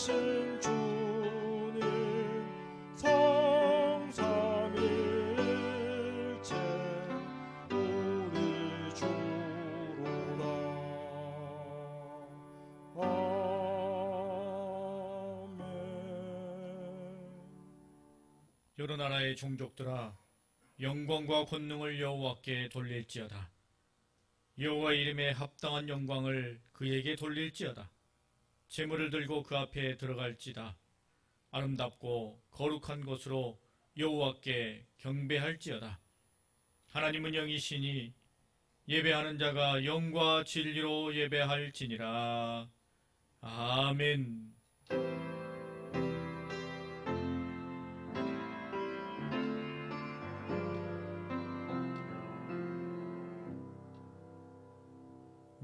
하신 주님 성삼일체 우리 주로다. 아멘. 여러 나라의 종족들아, 영광과 권능을 여호와께 돌릴지어다. 여호와 이름에 합당한 영광을 그에게 돌릴지어다. 제물을 들고 그 앞에 들어갈지다. 아름답고 거룩한 곳으로 여호와께 경배할지어다. 하나님은 영이시니 예배하는 자가 영과 진리로 예배할지니라. 아멘.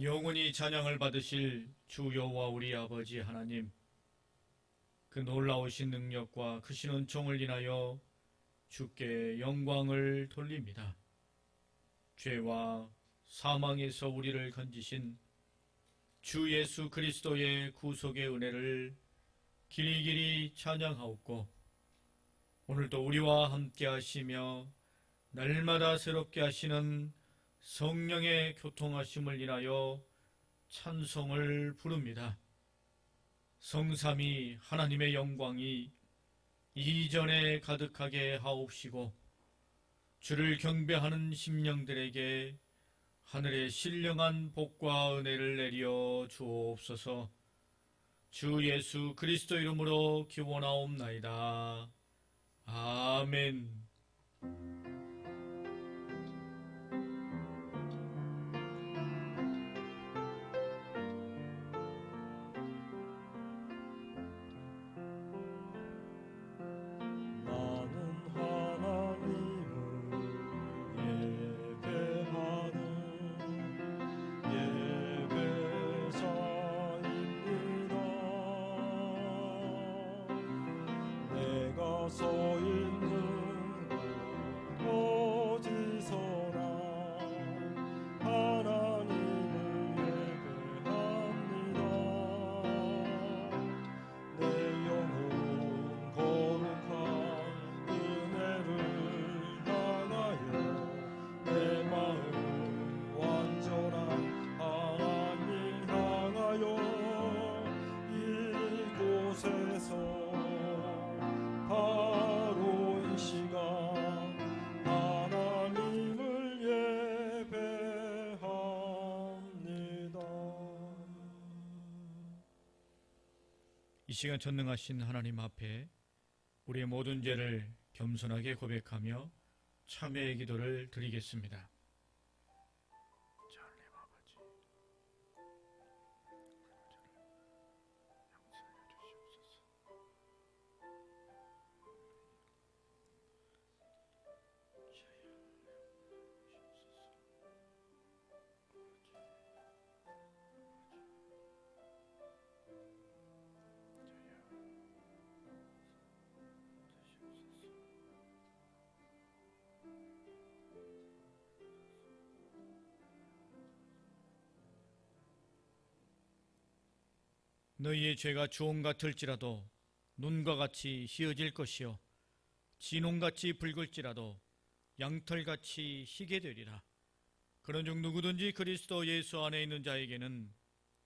영원히 찬양을 받으실 주 여호와 우리 아버지 하나님, 그 놀라우신 능력과 크신 은총을 인하여 주께 영광을 돌립니다. 죄와 사망에서 우리를 건지신 주 예수 그리스도의 구속의 은혜를 길이길이 찬양하옵고, 오늘도 우리와 함께 하시며 날마다 새롭게 하시는 성령의 교통하심을 인하여 찬송을 부릅니다. 성삼위 하나님의 영광이 이전에 가득하게 하옵시고, 주를 경배하는 심령들에게 하늘의 신령한 복과 은혜를 내려 주옵소서. 주 예수 그리스도 이름으로 기원하옵나이다. 아멘. 서 있는 곳 어디서나 하나님을 예배합니다. 내 영혼 거룩한 은혜를 향하여 내 마음 완전한 하나님 향하여 이곳에서 바로 이 시간 하나님을 예배합니다. 이 시간 전능하신 하나님 앞에 우리의 모든 죄를 겸손하게 고백하며 참회의 기도를 드리겠습니다. 하나님 아버지, 너희의 죄가 주홍 같을지라도 눈과 같이 희어질 것이요 진홍같이 붉을지라도 양털같이 희게 되리라. 그런즉 누구든지 그리스도 예수 안에 있는 자에게는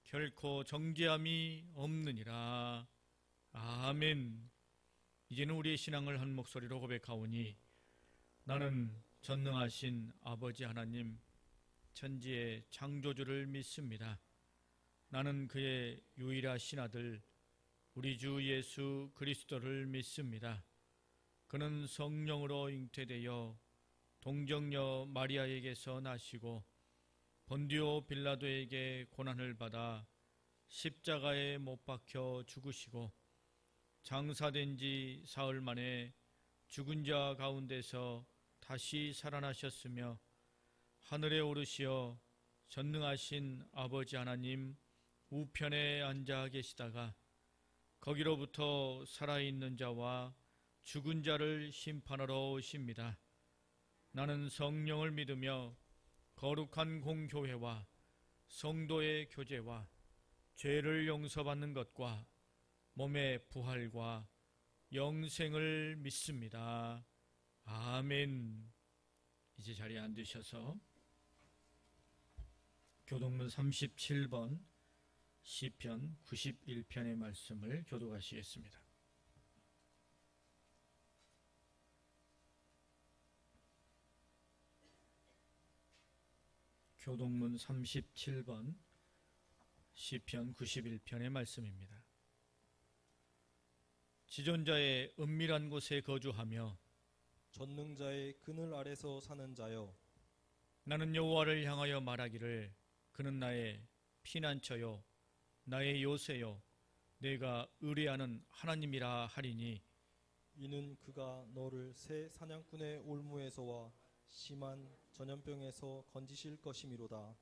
결코 정죄함이 없느니라. 아멘. 이제는 우리의 신앙을 한 목소리로 고백하오니, 나는 전능하신 아버지 하나님, 천지의 창조주를 믿습니다. 나는 그의 유일하신 아들 우리 주 예수 그리스도를 믿습니다. 그는 성령으로 잉태되어 동정녀 마리아에게서 나시고 본디오 빌라도에게 고난을 받아 십자가에 못 박혀 죽으시고 장사된 지 사흘 만에 죽은 자 가운데서 다시 살아나셨으며 하늘에 오르시어 전능하신 아버지 하나님 우편에 앉아 계시다가 거기로부터 살아있는 자와 죽은 자를 심판하러 오십니다. 나는 성령을 믿으며 거룩한 공교회와 성도의 교제와 죄를 용서받는 것과 몸의 부활과 영생을 믿습니다. 아멘. 이제 자리에 앉으셔서 교동문 37번 시편 91편의 말씀을 교독하시겠습니다. 교동문 37번 시편 91편의 말씀입니다. 지존자의 은밀한 곳에 거주하며 전능자의 그늘 아래서 사는 자여, 나는 여호와를 향하여 말하기를 그는 나의 피난처요 나의 요새요 내가 의뢰하는 하나님이라 하리니 이는 그가 너를 새 사냥꾼의 올무에서와 심한 전염병에서 건지실 것이미로다.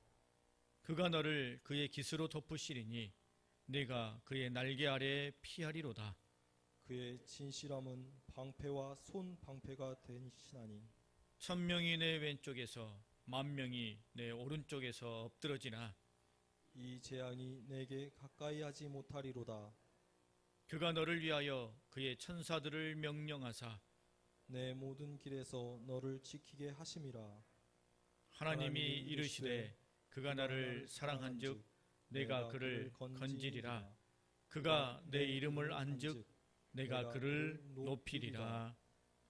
그가 너를 그의 깃으로 덮으시리니 내가 그의 날개 아래에 피하리로다. 그의 진실함은 방패와 손 방패가 되시나니 1000명이 내 왼쪽에서 10,000명이 내 오른쪽에서 엎드러지나 이 재앙이 내게 가까이 하지 못하리로다. 그가 너를 위하여 그의 천사들을 명령하사 내 모든 길에서 너를 지키게 하심이라. 하나님이 이르시되 그가 나를 사랑한즉 내가 그를 건지리라. 그가 내 이름을 안즉 내가 그를 높이리라.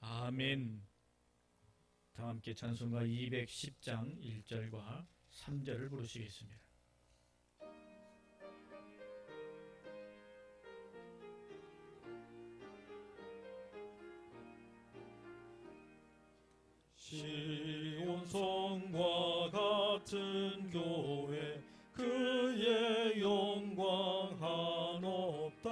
아멘. 다 함께 찬송가 210장 1절과 3절을 부르시겠습니다. 시온성과 같은 교회 그의 영광 한없다.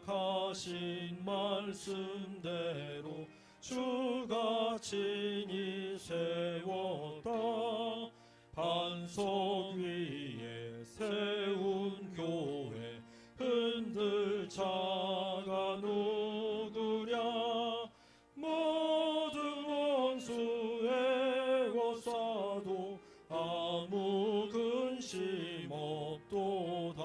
허락하신 말씀대로 주가 친히 세웠다. 반석 위에 세운 교회 흔들 자가 누구랴. 모든 원수에 워싸도 아무 근심 없도다.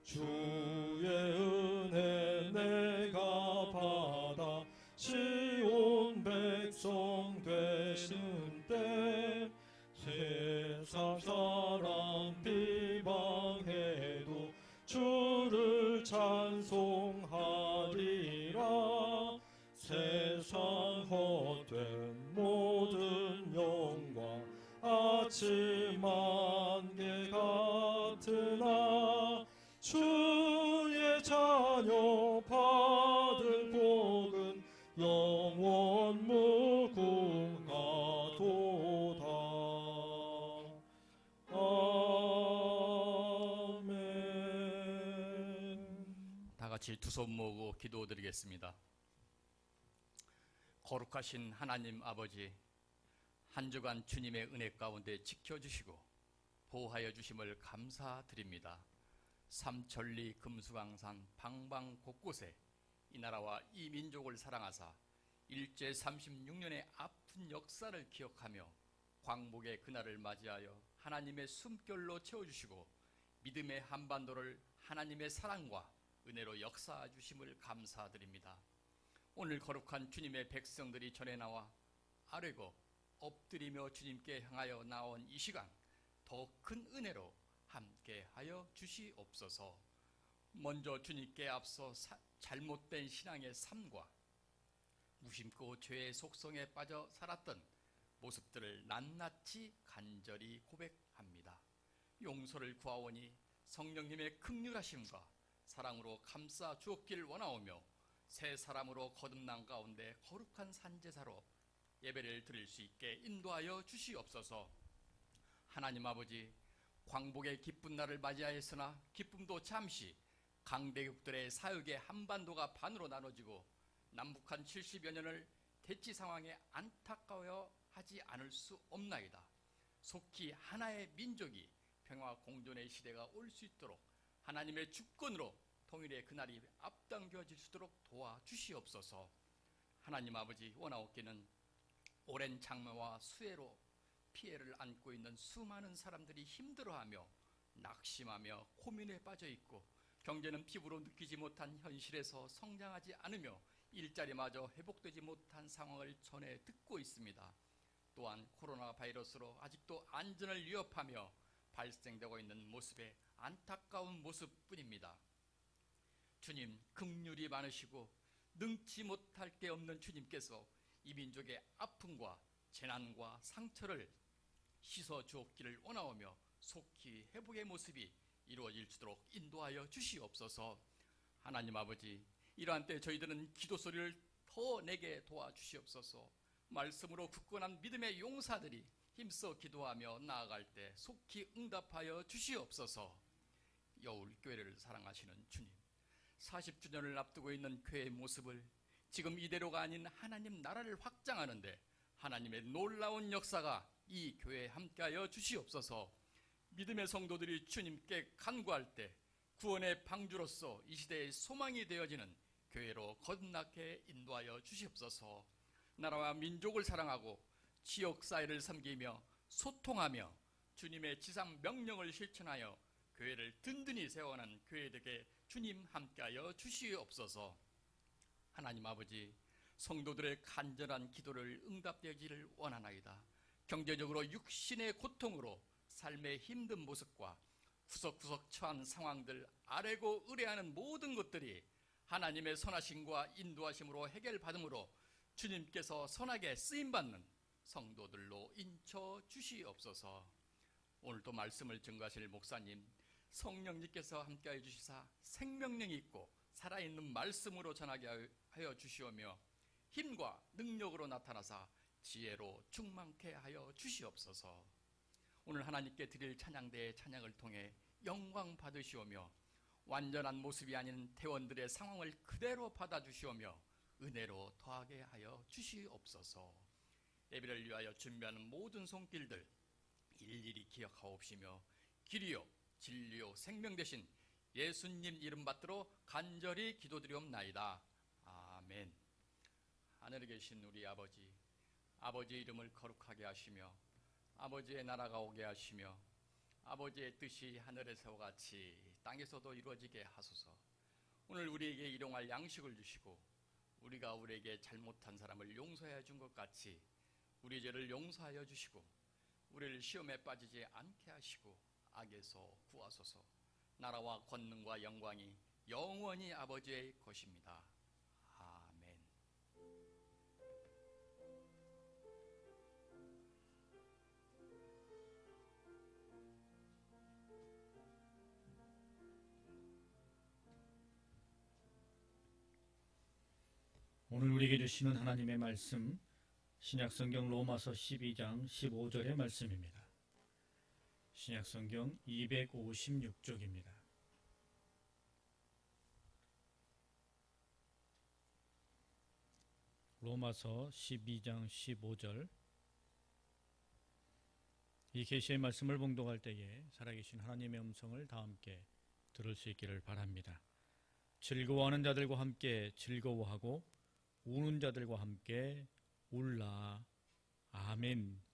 주의 은혜 내가 받아 시온 백성 되는 때 세상 사람 비방해도 주를 찬송하리라. 세상 헛된 모든 영광 아침 안개 같으나 주의 자녀 받을 복은 영원 무궁하도다. 아멘. 다 같이 두 손 모으고 기도드리겠습니다. 거룩하신 하나님 아버지, 한 주간 주님의 은혜 가운데 지켜주시고 보호하여 주심을 감사드립니다. 삼천리 금수강산 방방 곳곳에 이 나라와 이 민족을 사랑하사 일제 36년의 아픈 역사를 기억하며 광복의 그날을 맞이하여 하나님의 숨결로 채워주시고 믿음의 한반도를 하나님의 사랑과 은혜로 역사해 주심을 감사드립니다. 오늘 거룩한 주님의 백성들이 전에 나와 아뢰고 엎드리며 주님께 향하여 나온 이 시간 더 큰 은혜로 함께하여 주시옵소서. 먼저 주님께 앞서 잘못된 신앙의 삶과 무심코 죄의 속성에 빠져 살았던 모습들을 낱낱이 간절히 고백합니다. 용서를 구하오니 성령님의 긍휼하심과 사랑으로 감싸 주옵길 원하오며 새 사람으로 거듭난 가운데 거룩한 산제사로 예배를 드릴 수 있게 인도하여 주시옵소서. 하나님 아버지, 광복의 기쁜 날을 맞이하였으나 기쁨도 잠시 강대국들의 사역에 한반도가 반으로 나눠지고 남북한 70여 년을 대치 상황에 안타까워 하지 않을 수 없나이다. 속히 하나의 민족이 평화 공존의 시대가 올 수 있도록 하나님의 주권으로 통일의 그날이 앞당겨질 수 있도록 도와주시옵소서. 하나님 아버지, 원하옵기는 오랜 장마와 수해로 피해를 안고 있는 수많은 사람들이 힘들어하며 낙심하며 고민에 빠져 있고 경제는 피부로 느끼지 못한 현실에서 성장하지 않으며 일자리마저 회복되지 못한 상황을 전해 듣고 있습니다. 또한 코로나 바이러스로 아직도 안전을 위협하며 발생되고 있는 모습에 안타까운 모습뿐입니다. 주님, 긍휼이 많으시고 능치 못할 게 없는 주님께서 이 민족의 아픔과 재난과 상처를 씻어 주었기를 원하오며 속히 회복의 모습이 이루어질 수 있도록 인도하여 주시옵소서. 하나님 아버지, 이러한 때 저희들은 기도 소리를 더 내게 도와주시옵소서. 말씀으로 굳건한 믿음의 용사들이 힘써 기도하며 나아갈 때 속히 응답하여 주시옵소서. 여울교회를 사랑하시는 주님, 40주년을 앞두고 있는 교회의 모습을 지금 이대로가 아닌 하나님 나라를 확장하는데 하나님의 놀라운 역사가 이 교회에 함께하여 주시옵소서. 믿음의 성도들이 주님께 간구할 때 구원의 방주로서 이 시대의 소망이 되어지는 교회로 거듭나게 인도하여 주시옵소서. 나라와 민족을 사랑하고 지역사회를 섬기며 소통하며 주님의 지상 명령을 실천하여 교회를 든든히 세워가는 교회에게 주님 함께하여 주시옵소서. 하나님 아버지, 성도들의 간절한 기도를 응답되기를 원하나이다. 경제적으로 육신의 고통으로 삶의 힘든 모습과 구석구석 처한 상황들, 아뢰고 의뢰하는 모든 것들이 하나님의 선하심과 인도하심으로 해결받음으로 주님께서 선하게 쓰임받는 성도들로 인쳐 주시옵소서. 오늘도 말씀을 증거하실 목사님, 성령님께서 함께하여 주시사 생명력이 있고 살아있는 말씀으로 전하게 하여 주시오며 힘과 능력으로 나타나사 지혜로 충만케 하여 주시옵소서. 오늘 하나님께 드릴 찬양대의 찬양을 통해 영광 받으시오며 완전한 모습이 아닌 대원들의 상황을 그대로 받아주시오며 은혜로 더하게 하여 주시옵소서. 예배를 위하여 준비하는 모든 손길들 일일이 기억하옵시며 길이요 진리요 생명 되신 예수님 이름 받들어 간절히 기도드리옵나이다. 아멘. 하늘에 계신 우리 아버지, 아버지의 이름을 거룩하게 하시며 아버지의 나라가 오게 하시며 아버지의 뜻이 하늘에서와 같이 땅에서도 이루어지게 하소서. 오늘 우리에게 일용할 양식을 주시고 우리가 우리에게 잘못한 사람을 용서해 준 것 같이 우리 죄를 용서하여 주시고 우리를 시험에 빠지지 않게 하시고 악에서 구하소서. 나라와 권능과 영광이 영원히 아버지의 것입니다. 아멘. 오늘 우리에게 주시는 하나님의 말씀, 신약성경 로마서 12장 15절의 말씀입니다. 신약성경 256쪽입니다. 로마서 12장 15절. 이 계시의 말씀을 봉독할 때에 살아계신 하나님의 음성을 다 함께 들을 수 있기를 바랍니다. 즐거워하는 자들과 함께 즐거워하고 우는 자들과 함께 울라. 아멘.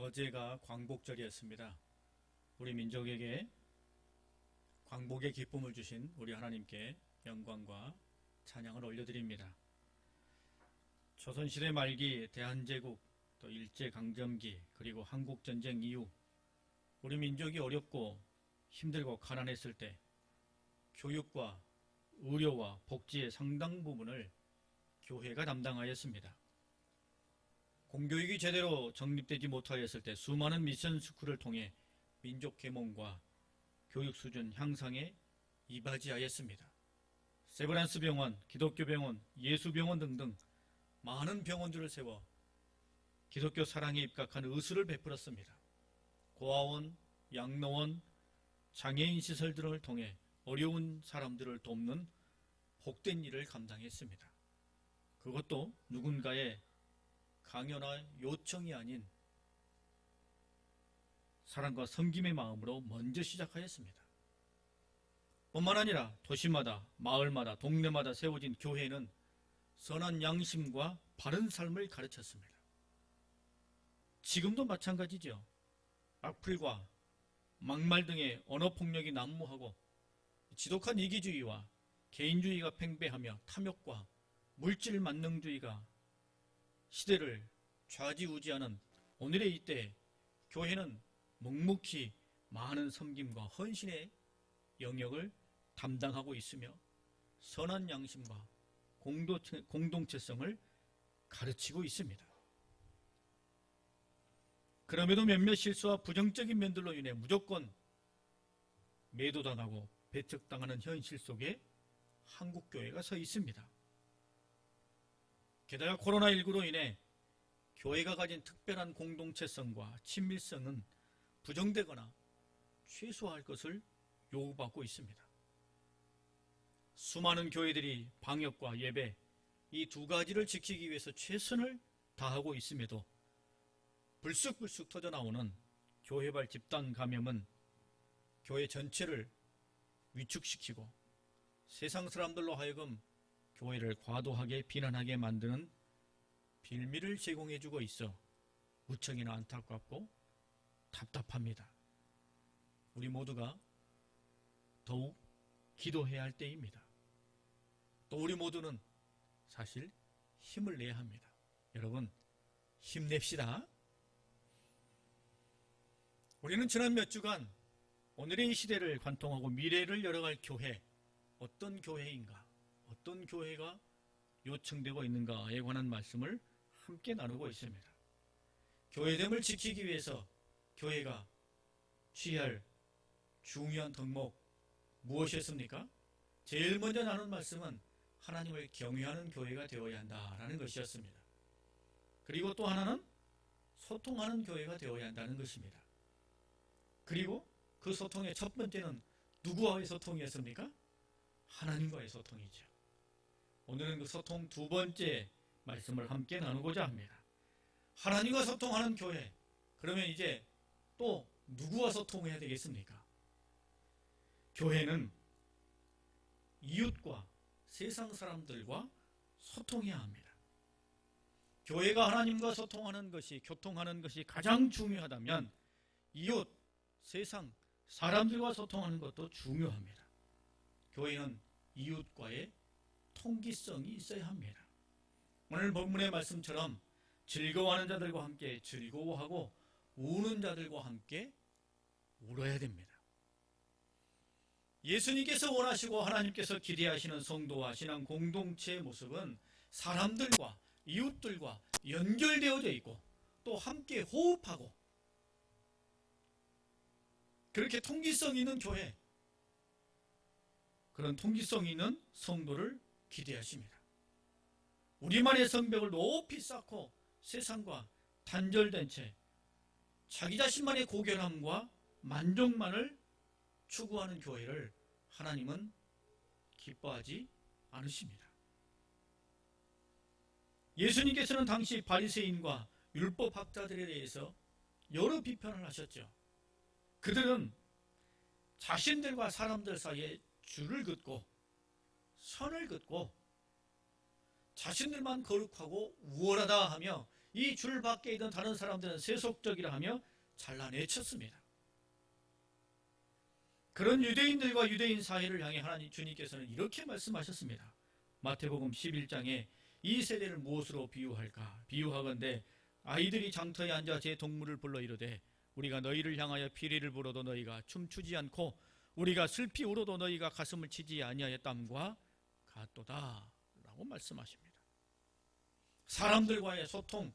어제가 광복절이었습니다. 우리 민족에게 광복의 기쁨을 주신 우리 하나님께 영광과 찬양을 올려드립니다. 조선시대 말기 대한제국, 또 일제강점기, 그리고 한국전쟁 이후 우리 민족이 어렵고 힘들고 가난했을 때 교육과 의료와 복지의 상당 부분을 교회가 담당하였습니다. 공교육이 제대로 정립되지 못하였을 때 수많은 미션 스쿨을 통해 민족 계몽과 교육 수준 향상에 이바지하였습니다. 세브란스 병원, 기독교 병원, 예수병원 등등 많은 병원들을 세워 기독교 사랑에 입각한 의술을 베풀었습니다. 고아원, 양로원, 장애인 시설들을 통해 어려운 사람들을 돕는 복된 일을 감당했습니다. 그것도 누군가의 강요나 요청이 아닌 사랑과 섬김의 마음으로 먼저 시작하였습니다. 뿐만 아니라 도시마다, 마을마다, 동네마다 세워진 교회는 선한 양심과 바른 삶을 가르쳤습니다. 지금도 마찬가지죠. 악플과 막말 등의 언어폭력이 난무하고 지독한 이기주의와 개인주의가 팽배하며 탐욕과 물질 만능주의가 시대를 좌지우지하는 오늘의 이때에 교회는 묵묵히 많은 섬김과 헌신의 영역을 담당하고 있으며 선한 양심과 공동체성을 가르치고 있습니다. 그럼에도 몇몇 실수와 부정적인 면들로 인해 무조건 매도당하고 배척당하는 현실 속에 한국교회가 서 있습니다. 게다가 코로나19로 인해 교회가 가진 특별한 공동체성과 친밀성은 부정되거나 최소화할 것을 요구받고 있습니다. 수많은 교회들이 방역과 예배 이 두 가지를 지키기 위해서 최선을 다하고 있음에도 불쑥불쑥 터져나오는 교회발 집단 감염은 교회 전체를 위축시키고 세상 사람들로 하여금 교회를 과도하게 비난하게 만드는 빌미를 제공해주고 있어 무척이나 안타깝고 답답합니다. 우리 모두가 더욱 기도해야 할 때입니다. 또 우리 모두는 사실 힘을 내야 합니다. 여러분, 힘냅시다. 우리는 지난 몇 주간 오늘의 이 시대를 관통하고 미래를 열어갈 교회, 어떤 교회인가, 어떤 교회가 요청되고 있는가에 관한 말씀을 함께 나누고 있습니다. 교회됨을 지키기 위해서 교회가 취할 중요한 덕목 무엇이었습니까? 제일 먼저 나눈 말씀은 하나님을 경외하는 교회가 되어야 한다라는 것이었습니다. 그리고 또 하나는 소통하는 교회가 되어야 한다는 것입니다. 그리고 그 소통의 첫 번째는 누구와의 소통이었습니까? 하나님과의 소통이죠. 오늘은 그 소통 두 번째 말씀을 함께 나누고자 합니다. 하나님과 소통하는 교회, 그러면 이제 또 누구와 소통해야 되겠습니까? 교회는 이웃과 세상 사람들과 소통해야 합니다. 교회가 하나님과 소통하는 것이, 교통하는 것이 가장 중요하다면 이웃, 세상 사람들과 소통하는 것도 중요합니다. 교회는 이웃과의 통기성이 있어야 합니다. 오늘 본문의 말씀처럼 즐거워하는 자들과 함께 즐거워하고 우는 자들과 함께 울어야 됩니다. 예수님께서 원하시고 하나님께서 기대하시는 성도와 신앙 공동체의 모습은 사람들과 이웃들과 연결되어져 있고 또 함께 호흡하고 그렇게 통기성 있는 교회, 그런 통기성 있는 성도를 기대하십니다. 우리만의 성벽을 높이 쌓고 세상과 단절된 채 자기 자신만의 고결함과 만족만을 추구하는 교회를 하나님은 기뻐하지 않으십니다. 예수님께서는 당시 바리새인과 율법학자들에 대해서 여러 비판을 하셨죠. 그들은 자신들과 사람들 사이에 줄을 긋고 선을 긋고 자신들만 거룩하고 우월하다 하며 이 줄 밖에 있던 다른 사람들은 세속적이라 하며 잘라내쳤습니다. 그런 유대인들과 유대인 사이를 향해 하나님 주님께서는 이렇게 말씀하셨습니다. 마태복음 11장에 이 세대를 무엇으로 비유할까? 비유하건대 아이들이 장터에 앉아 제 동물을 불러 이르되 우리가 너희를 향하여 피리를 불어도 너희가 춤추지 않고 우리가 슬피 울어도 너희가 가슴을 치지 아니하였담과 같도다 라고 말씀하십니다. 사람들과의 소통,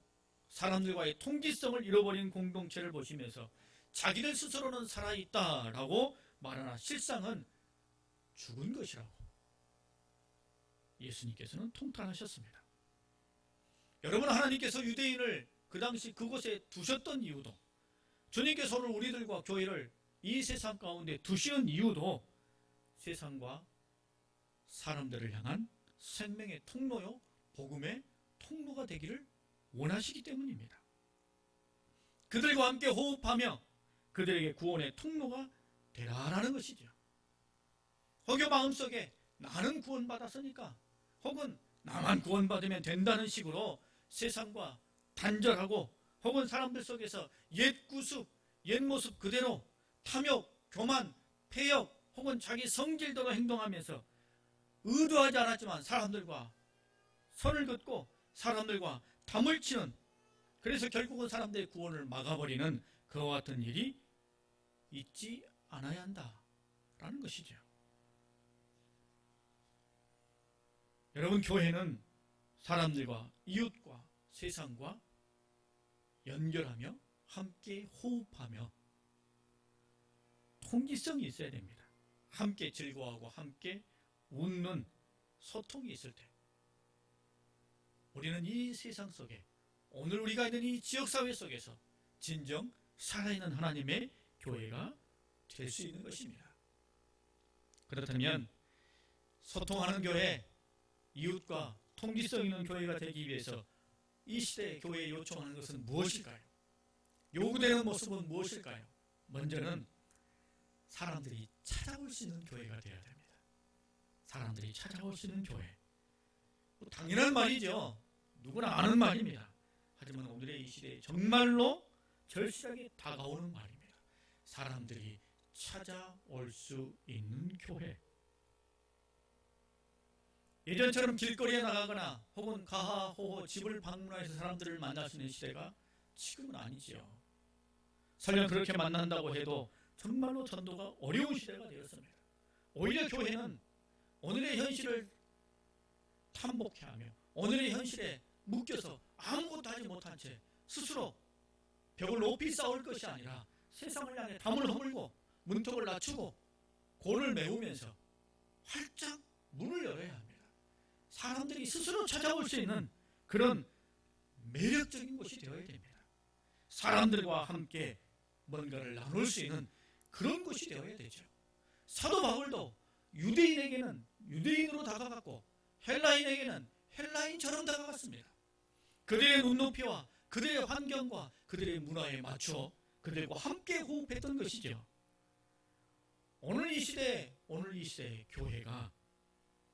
사람들과의 통기성을 잃어버린 공동체를 보시면서 자기들 스스로는 살아있다라고 말하나 실상은 죽은 것이라고 예수님께서는 통탄하셨습니다. 여러분, 하나님께서 유대인을 그 당시 그곳에 두셨던 이유도, 주님께서 오늘 우리들과 교회를 이 세상 가운데 두시는 이유도 세상과 사람들을 향한 생명의 통로요, 복음의 통로가 되기를 원하시기 때문입니다. 그들과 함께 호흡하며 그들에게 구원의 통로가 되라라는 것이죠. 혹여 마음속에 나는 구원받았으니까 혹은 나만 구원받으면 된다는 식으로 세상과 단절하고 혹은 사람들 속에서 옛 구습, 옛 모습 그대로 탐욕, 교만, 패역 혹은 자기 성질대로 행동하면서 의도하지 않았지만 사람들과 선을 긋고 사람들과 담을 치는, 그래서 결국은 사람들의 구원을 막아버리는 그와 같은 일이 있지 않아야 한다라는 것이죠. 여러분, 교회는 사람들과 이웃과 세상과 연결하며 함께 호흡하며 통기성이 있어야 됩니다. 함께 즐거워하고 함께 웃는 소통이 있을 때 우리는 이 세상 속에, 오늘 우리가 있는 이 지역사회 속에서 진정 살아있는 하나님의 교회가 될 수 있는 것입니다. 그렇다면 소통하는 교회, 이웃과 통기성 있는 교회가 되기 위해서 이 시대의 교회에 요청하는 것은 무엇일까요? 요구되는 모습은 무엇일까요? 먼저는 사람들이 찾아올 수 있는 교회가 되어야 됩니다. 사람들이 찾아올 수 있는 교회. 당연한 말이죠. 누구나 아는 말입니다. 하지만 오늘의 이 시대에 정말로 절실하게 다가오는 말입니다. 사람들이 찾아올 수 있는 교회. 예전처럼 길거리에 나가거나 혹은 가하호호 집을 방문해서 사람들을 만날 수 있는 시대가 지금은 아니지요. 설령 그렇게 만난다고 해도 정말로 전도가 어려운 시대가 되었습니다. 오히려 교회는 오늘의 현실을 탐복해하며 오늘의 현실에 묶여서 아무것도 하지 못한 채 스스로 벽을 높이 쌓을 것이 아니라 세상을 향해 담을 허물고 문턱을 낮추고 골을 메우면서 활짝 문을 열어야 합니다. 사람들이 스스로 찾아올 수 있는 그런 매력적인 곳이 되어야 됩니다. 사람들과 함께 뭔가를 나눌 수 있는 그런 곳이 되어야 되죠. 사도 바울도 유대인에게는 유대인으로 다가갔고 헬라인에게는 헬라인처럼 다가갔습니다. 그들의 눈높이와 그들의 환경과 그들의 문화에 맞춰 그들과 함께 호흡했던 것이죠. 오늘 이 시대의 교회가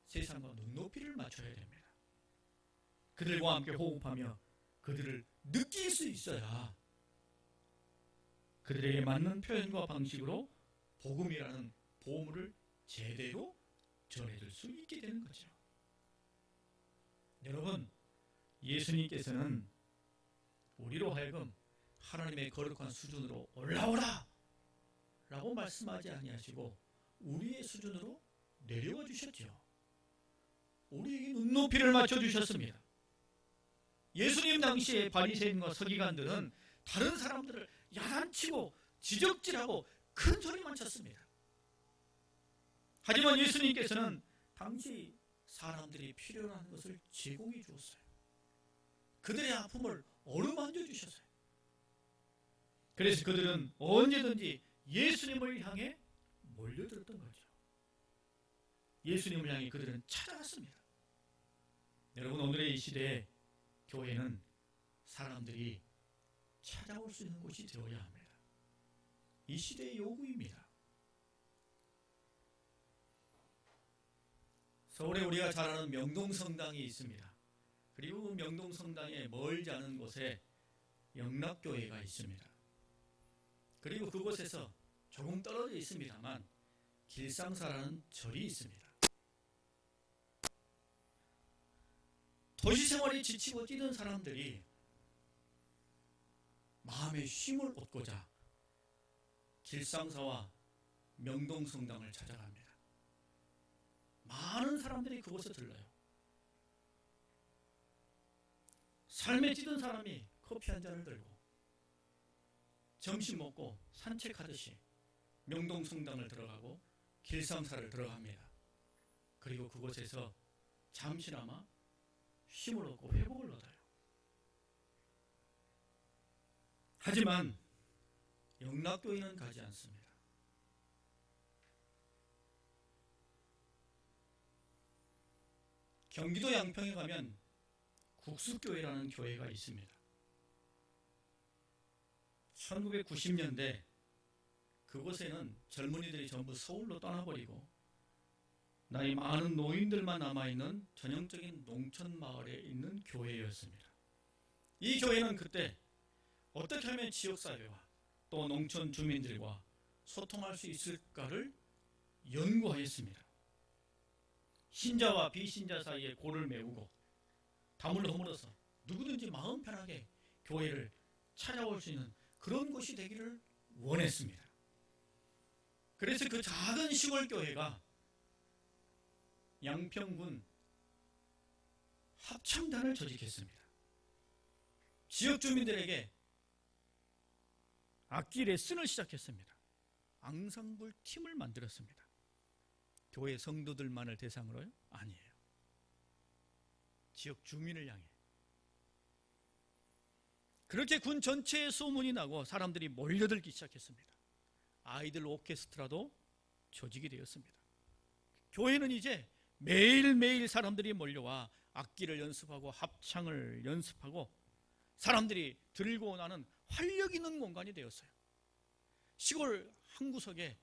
세상과 눈높이를 맞춰야 됩니다. 그들과 함께 호흡하며 그들을 느낄 수 있어야 그들에게 맞는 표현과 방식으로 복음이라는 보물을 제대로 전해줄 수 있게 되는 거죠. 여러분, 예수님께서는 우리로 하여금 하나님의 거룩한 수준으로 올라오라 라고 말씀하지 아니하시고 우리의 수준으로 내려와 주셨죠. 우리에게 눈높이를 맞춰주셨습니다. 예수님 당시의 바리새인과 서기관들은 다른 사람들을 야단치고 지적질하고 큰 소리만 쳤습니다. 하지만 예수님께서는 당시 사람들이 필요로 하는 것을 제공해 주었어요. 그들의 아픔을 어루만져 주셨어요. 그래서 그들은 언제든지 예수님을 향해 몰려들었던 거죠. 예수님을 향해 그들은 찾아갔습니다. 여러분, 오늘의 이 시대에 교회는 사람들이 찾아올 수 있는 곳이 되어야 합니다. 이 시대의 요구입니다. 서울에 우리가 잘 아는 명동성당이 있습니다. 그리고 명동성당에 멀지 않은 곳에 영락교회가 있습니다. 그리고 그곳에서 조금 떨어져 있습니다만 길상사라는 절이 있습니다. 도시생활이 지치고 뛰는 사람들이 마음의 쉼을 얻고자 길상사와 명동성당을 찾아갑니다. 많은 사람들이 그곳에 들러요. 삶에 찌든 사람이 커피 한 잔을 들고 점심 먹고 산책하듯이 명동성당을 들어가고 길상사를 들어갑니다. 그리고 그곳에서 잠시나마 쉼을 얻고 회복을 얻어요. 하지만 영락교회는 가지 않습니다. 경기도 양평에 가면 국수교회라는 교회가 있습니다. 1990년대 그곳에는 젊은이들이 전부 서울로 떠나버리고 나이 많은 노인들만 남아있는 전형적인 농촌 마을에 있는 교회였습니다. 이 교회는 그때 어떻게 하면 지역사회와 또 농촌 주민들과 소통할 수 있을까를 연구하였습니다. 신자와 비신자 사이에 골을 메우고 담을 허물어서 누구든지 마음 편하게 교회를 찾아올 수 있는 그런 곳이 되기를 원했습니다. 그래서 그 작은 시골 교회가 양평군 합창단을 조직했습니다. 지역 주민들에게 악기 레슨을 시작했습니다. 앙상블 팀을 만들었습니다. 교회 성도들만을 대상으로요? 아니에요. 지역 주민을 향해. 그렇게 군 전체에 소문이 나고 사람들이 몰려들기 시작했습니다. 아이들 오케스트라도 조직이 되었습니다. 교회는 이제 매일매일 사람들이 몰려와 악기를 연습하고 합창을 연습하고 사람들이 들고 나는 활력 있는 공간이 되었어요. 시골 한 구석에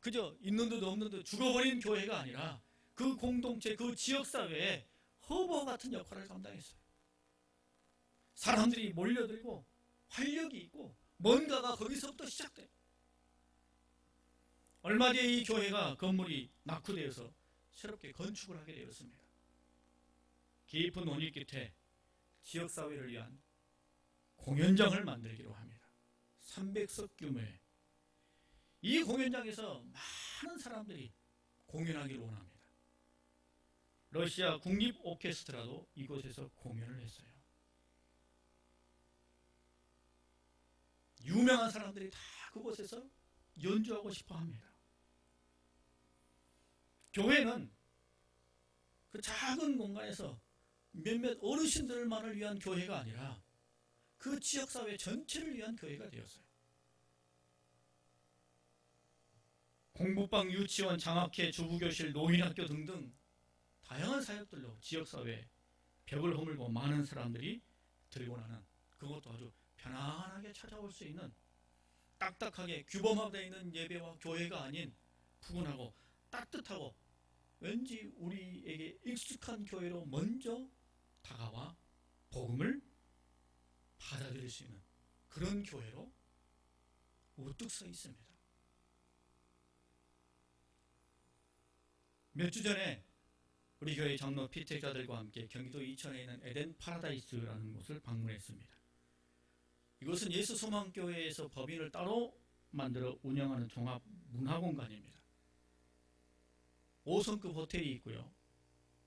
그저 있는 듯 없는 듯 죽어버린 교회가 아니라 그 공동체, 그 지역사회에 허버 같은 역할을 감당했어요. 사람들이 몰려들고 활력이 있고 뭔가가 거기서부터 시작돼요. 얼마 뒤에 이 교회가 건물이 낙후되어서 새롭게 건축을 하게 되었습니다. 깊은 논의 끝에 지역사회를 위한 공연장을 만들기로 합니다. 300석 규모의 이 공연장에서 많은 사람들이 공연하기를 원합니다. 러시아 국립 오케스트라도 이곳에서 공연을 했어요. 유명한 사람들이 다 그곳에서 연주하고 싶어 합니다. 교회는 그 작은 공간에서 몇몇 어르신들만을 위한 교회가 아니라 그 지역사회 전체를 위한 교회가 되었어요. 공부방, 유치원, 장학회, 주부교실, 노인학교 등등 다양한 사역들로 지역사회에 벽을 허물고 많은 사람들이 들고 나는 그것도 아주 편안하게 찾아올 수 있는 딱딱하게 규범화되어 있는 예배와 교회가 아닌 푸근하고 따뜻하고 왠지 우리에게 익숙한 교회로 먼저 다가와 복음을 받아들일 수 있는 그런 교회로 우뚝 서 있습니다. 몇 주 전에 우리 교회 장로 피택자들과 함께 경기도 이천에 있는 에덴 파라다이스라는 곳을 방문했습니다. 이곳은 예수소망교회에서 법인을 따로 만들어 운영하는 종합 문화공간입니다. 5성급 호텔이 있고요.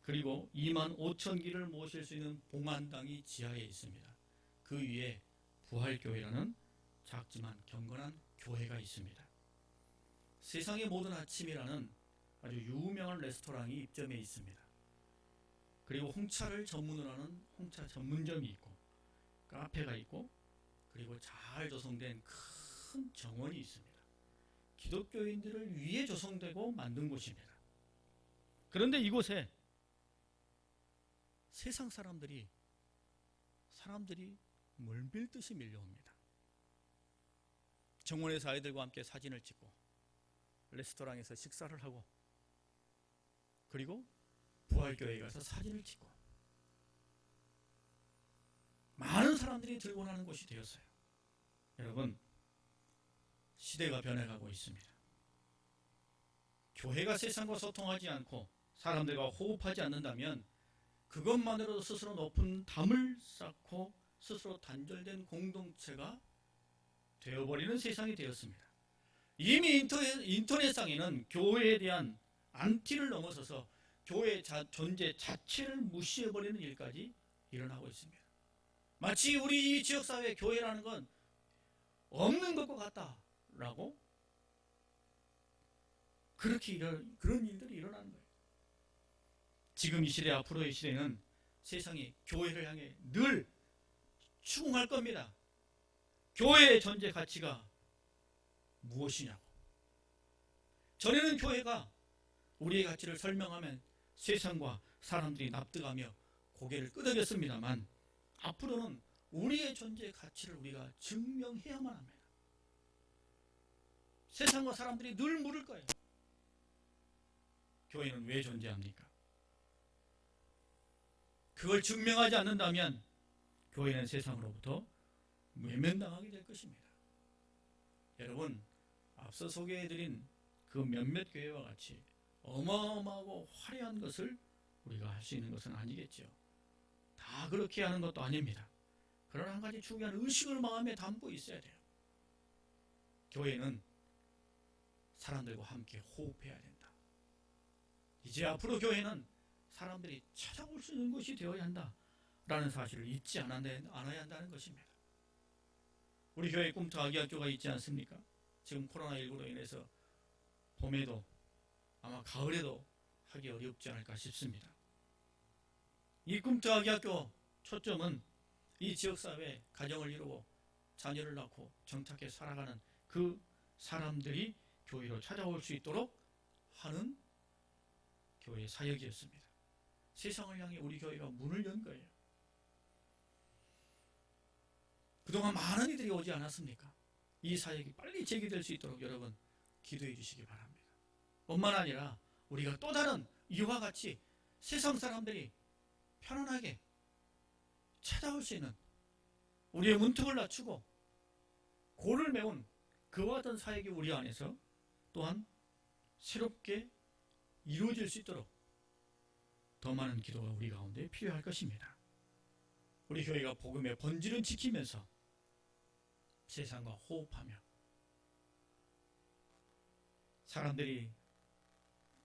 그리고 25,000기를 모실 수 있는 봉안당이 지하에 있습니다. 그 위에 부활교회라는 작지만 경건한 교회가 있습니다. 세상의 모든 아침이라는 아주 유명한 레스토랑이 입점해 있습니다. 그리고 홍차를 전문으로 하는 홍차 전문점이 있고 카페가 있고 그리고 잘 조성된 큰 정원이 있습니다. 기독교인들을 위해 조성되고 만든 곳입니다. 그런데 이곳에 세상 사람들이 물밀듯이 밀려옵니다. 정원에서 아이들과 함께 사진을 찍고 레스토랑에서 식사를 하고 그리고 부활교회에 가서 사진을 찍고 많은 사람들이 들고 나는 곳이 되었어요. 여러분, 시대가 변해가고 있습니다. 교회가 세상과 소통하지 않고 사람들과 호흡하지 않는다면 그것만으로도 스스로 높은 담을 쌓고 스스로 단절된 공동체가 되어버리는 세상이 되었습니다. 이미 인터넷상에는 교회에 대한 안티를 넘어서서 교회의 존재 자체를 무시해버리는 일까지 일어나고 있습니다. 마치 우리 이 지역사회의 교회라는 건 없는 것과 같다라고 그렇게 그런 일들이 일어나는 거예요. 지금 이 시대, 앞으로의 시대는 세상이 교회를 향해 늘 추궁할 겁니다. 교회의 존재 가치가 무엇이냐고. 전에는 교회가 우리의 가치를 설명하면 세상과 사람들이 납득하며 고개를 끄덕였습니다만 앞으로는 우리의 존재 가치를 우리가 증명해야만 합니다. 세상과 사람들이 늘 물을 거예요. 교회는 왜 존재합니까? 그걸 증명하지 않는다면 교회는 세상으로부터 외면당하게 될 것입니다. 여러분, 앞서 소개해드린 그 몇몇 교회와 같이 어마어마하고 화려한 것을 우리가 할 수 있는 것은 아니겠죠. 다 그렇게 하는 것도 아닙니다. 그러나 한 가지 중요한 의식을 마음에 담고 있어야 돼요. 교회는 사람들과 함께 호흡해야 된다. 이제 앞으로 교회는 사람들이 찾아올 수 있는 곳이 되어야 한다라는 사실을 잊지 않아야 한다는 것입니다. 우리 교회에 꿈터 아기학교가 있지 않습니까? 지금 코로나19로 인해서 봄에도 아마 가을에도 하기 어렵지 않을까 싶습니다. 이 꿈터 아기학교 초점은 이 지역사회에 가정을 이루고 자녀를 낳고 정착해 살아가는 그 사람들이 교회로 찾아올 수 있도록 하는 교회 사역이었습니다. 세상을 향해 우리 교회가 문을 연 거예요. 그동안 많은 이들이 오지 않았습니까? 이 사역이 빨리 재개될 수 있도록 여러분 기도해 주시기 바랍니다. 뿐만 아니라 우리가 또 다른 이와 같이 세상 사람들이 편안하게 찾아올 수 있는 우리의 문턱을 낮추고 고를 메운 그와 같은 사역이 우리 안에서 또한 새롭게 이루어질 수 있도록 더 많은 기도가 우리 가운데 필요할 것입니다. 우리 교회가 복음의 본질을 지키면서 세상과 호흡하며 사람들이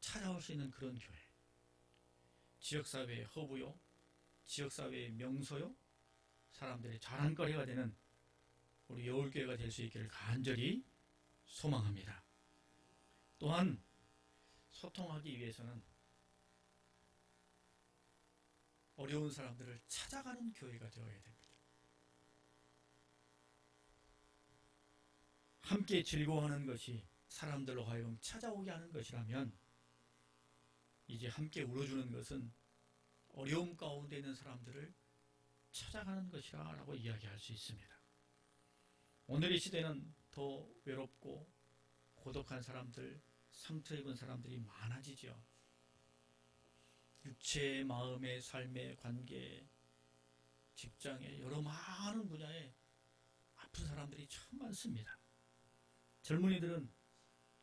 찾아올 수 있는 그런 교회, 지역사회의 허브요, 지역사회의 명소요, 사람들의 자랑거리가 되는 우리 여울교회가 될 수 있기를 간절히 소망합니다. 또한 소통하기 위해서는 어려운 사람들을 찾아가는 교회가 되어야 됩니다. 함께 즐거워하는 것이 사람들로 하여금 찾아오게 하는 것이라면 이제 함께 울어주는 것은 어려움 가운데 있는 사람들을 찾아가는 것이라고 이야기할 수 있습니다. 오늘의 시대는 더 외롭고 고독한 사람들, 상처 입은 사람들이 많아지죠. 육체의, 마음의, 삶의, 관계, 직장의 여러 많은 분야에 아픈 사람들이 참 많습니다. 젊은이들은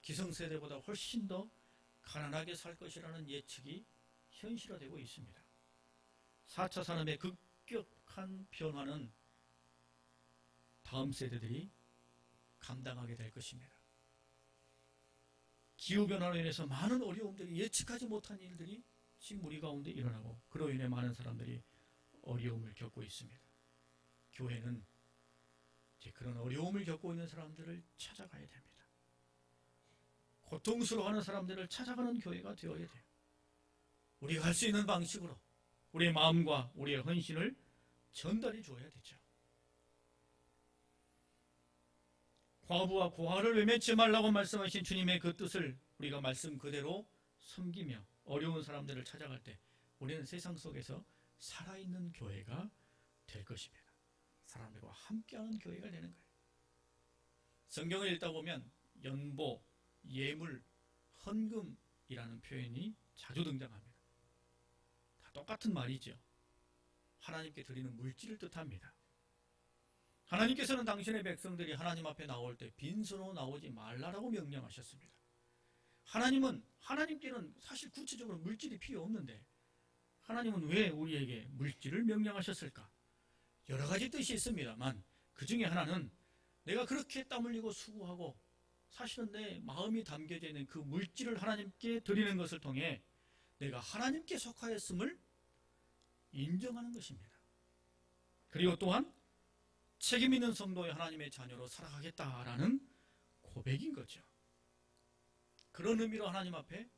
기성세대보다 훨씬 더 가난하게 살 것이라는 예측이 현실화되고 있습니다. 4차 산업의 급격한 변화는 다음 세대들이 감당하게 될 것입니다. 기후변화로 인해서 많은 어려움들이 예측하지 못한 일들이 지금 우리 가운데 일어나고 그로 인해 많은 사람들이 어려움을 겪고 있습니다. 교회는 이제 그런 어려움을 겪고 있는 사람들을 찾아가야 됩니다. 고통스러워하는 사람들을 찾아가는 교회가 되어야 돼요. 우리가 할 수 있는 방식으로 우리의 마음과 우리의 헌신을 전달해 주어야 되죠. 과부와 고아를 외면치 말라고 말씀하신 주님의 그 뜻을 우리가 말씀 그대로 섬기며 어려운 사람들을 찾아갈 때 우리는 세상 속에서 살아있는 교회가 될 것입니다. 사람들과 함께하는 교회가 되는 거예요. 성경을 읽다 보면 연보, 예물, 헌금이라는 표현이 자주 등장합니다. 다 똑같은 말이죠. 하나님께 드리는 물질을 뜻합니다. 하나님께서는 당신의 백성들이 하나님 앞에 나올 때 빈손으로 나오지 말라라고 명령하셨습니다. 하나님께는 사실 구체적으로 물질이 필요 없는데 하나님은 왜 우리에게 물질을 명령하셨을까? 여러 가지 뜻이 있습니다만 그 중에 하나는 내가 그렇게 땀 흘리고 수고하고 사실은 내 마음이 담겨져 있는 그 물질을 하나님께 드리는 것을 통해 내가 하나님께 속하였음을 인정하는 것입니다. 그리고 또한 책임 있는 성도의 하나님의 자녀로 살아가겠다라는 고백인 거죠. 그런 의미로 하나님 앞에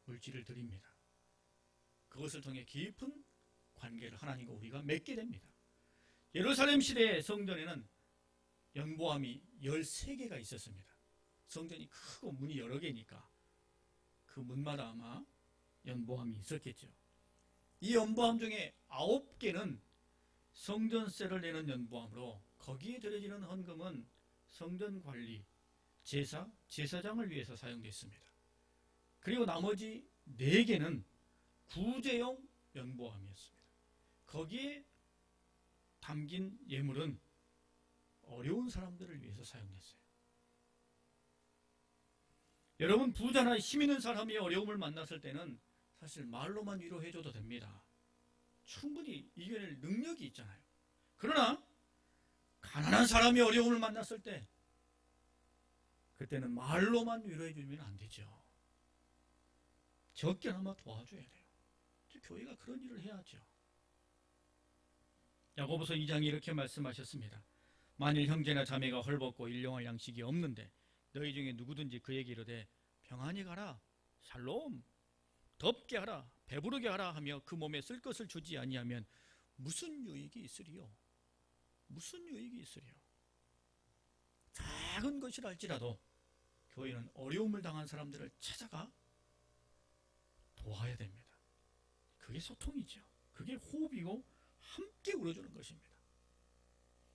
물질을 드립니다. 그것을 통해 깊은 관계를 하나님과 우리가 맺게 됩니다. 예루살렘 시대의 성전에는 연보암이 13개가 있었습니다. 성전이 크고 문이 여러 개니까 그 문마다 아마 연보암이 있었겠죠. 이 연보암 중에 9개는 성전세를 내는 연보암으로 거기에 들여지는 헌금은 성전 관리, 제사장을 위해서 사용됐습니다. 그리고 나머지 4개는 구제용 연보암이었습니다. 거기에 담긴 예물은 어려운 사람들을 위해서 사용됐어요. 여러분, 부자나 힘 있는 사람이 어려움을 만났을 때는 사실 말로만 위로해줘도 됩니다. 충분히 이겨낼 능력이 있잖아요. 그러나 가난한 사람이 어려움을 만났을 때 그때는 말로만 위로해주면 안 되죠. 적게나마 도와줘야 돼요. 교회가 그런 일을 해야죠. 야고보서 2장에 이렇게 말씀하셨습니다. 만일 형제나 자매가 헐벗고 일용할 양식이 없는데 너희 중에 누구든지 그에게 이르되 평안히 가라, 샬롬, 덥게 하라, 배부르게 하라 하며 그 몸에 쓸 것을 주지 아니하면 무슨 유익이 있으리요? 무슨 유익이 있으리요? 작은 것이라 할지라도 교회는 어려움을 당한 사람들을 찾아가 도와야 됩니다. 그게 소통이죠. 그게 호흡이고 함께 울어주는 것입니다.